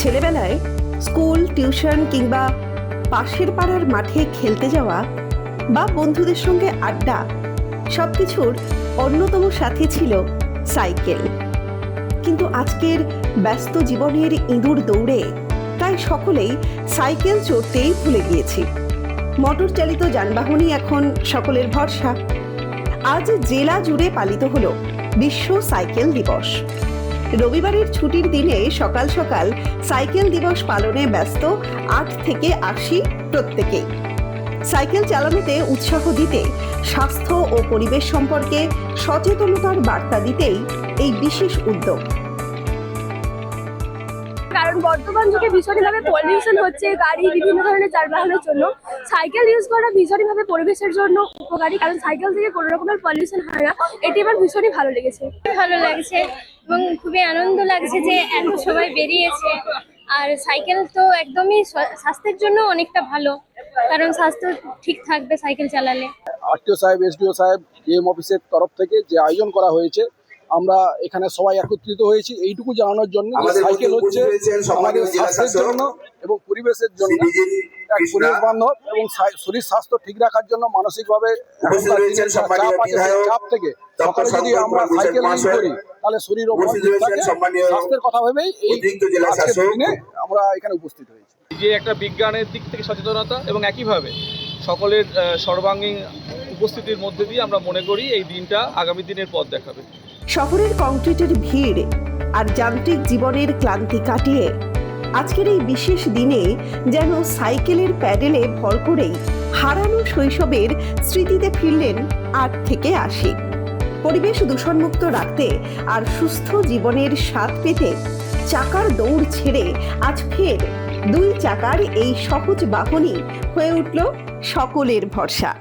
ছেলেবেলায় school, tuition কিংবা পাশের পাড়ার মাঠে খেলতে যাওয়া বা বন্ধুদের সঙ্গে আড্ডা, সবকিছুর অন্যতম সাথী ছিল সাইকেল। কিন্তু আজকের ব্যস্ত জীবনের ইঁদুর দৌড়ে প্রায় সকলেই সাইকেল চড়তেই ভুলে গিয়েছি। মোটর চালিত যানবাহনই এখন সকলের ভরসা। আজ জেলা জুড়ে পালিত হলো বিশ্ব সাইকেল দিবস। রবিবারের ছুটির দিনে সকাল সকাল সাইকেল দিবস পালনে ব্যস্ত 8 থেকে 80 প্রত্যেকেই। সাইকেল চালানোতে উৎসাহ দিতে, স্বাস্থ্য ও পরিবেশ সম্পর্কে সচেতনতার বার্তা দিতেই এই বিশেষ উদ্যোগ। কারণ বর্তমান যুগে ভীষণভাবে পলিউশন হচ্ছে গাড়ি, বিভিন্ন ধরনের যানবাহনের জন্য সাইকেল ইউজ করা ভীষণভাবে পরিবেশের জন্য উপকারী। কারণ সাইকেল থেকে কোনো রকমের পলিউশন হয় না, এটি আমার ভীষণই ভালো লেগেছে। ভালো লাগছে এবং খুবই আনন্দ লাগছে যে এত সবাই বেরিয়েছে। আর সাইকেল তো একদমই স্বাস্থ্যের জন্য অনেকটা ভালো, কারণ স্বাস্থ্য ঠিক থাকবে সাইকেল চালালে। আরটিও সাহেব, এসডিও সাহেব, ডিএম অফিসের তরফ থেকে যে আয়োজন করা হয়েছে, আমরা এখানে সবাই একত্রিত হয়েছি এইটুকু জানানোর জন্য সাইকেল হচ্ছে আমাদের স্বাস্থ্যের জন্য এবং পরিবেশের জন্য এক পরিবেশ বান্ধব এবং শরীর স্বাস্থ্য ঠিক রাখার জন্য মানসিকভাবে চাপ থেকে সকালে যদি আমরা সাইকেল ইউজ করি তাহলে শরীর ও মন ঠিক থাকে। স্বাস্থ্যের কথা ভেবেই এই আজকের দিনে আমরা এখানে উপস্থিত হয়েছি। যে একটা বিজ্ঞানের দিক থেকে সচেতনতা এবং একইভাবে সকলের সর্বাঙ্গীন উপস্থিতির মধ্যে দিয়ে আমরা মনে করি এই দিনটা আগামী দিনের পথ দেখাবে। শহরের কংক্রিটের ভিড় আর যান্ত্রিক জীবনের ক্লান্তি কাটিয়ে আজকের এই বিশেষ দিনে যেন সাইকেলের প্যাডেলে ভর করেই হারানো শৈশবের স্মৃতিতে ফিরলেন 8 থেকে 80। পরিবেশ দূষণমুক্ত রাখতে আর সুস্থ জীবনের স্বাদ পেতে চাকার দৌড় ছেড়ে আজ ফের 2 চাকার এই সহজ বাহনই হয়ে উঠল সকলের ভরসা।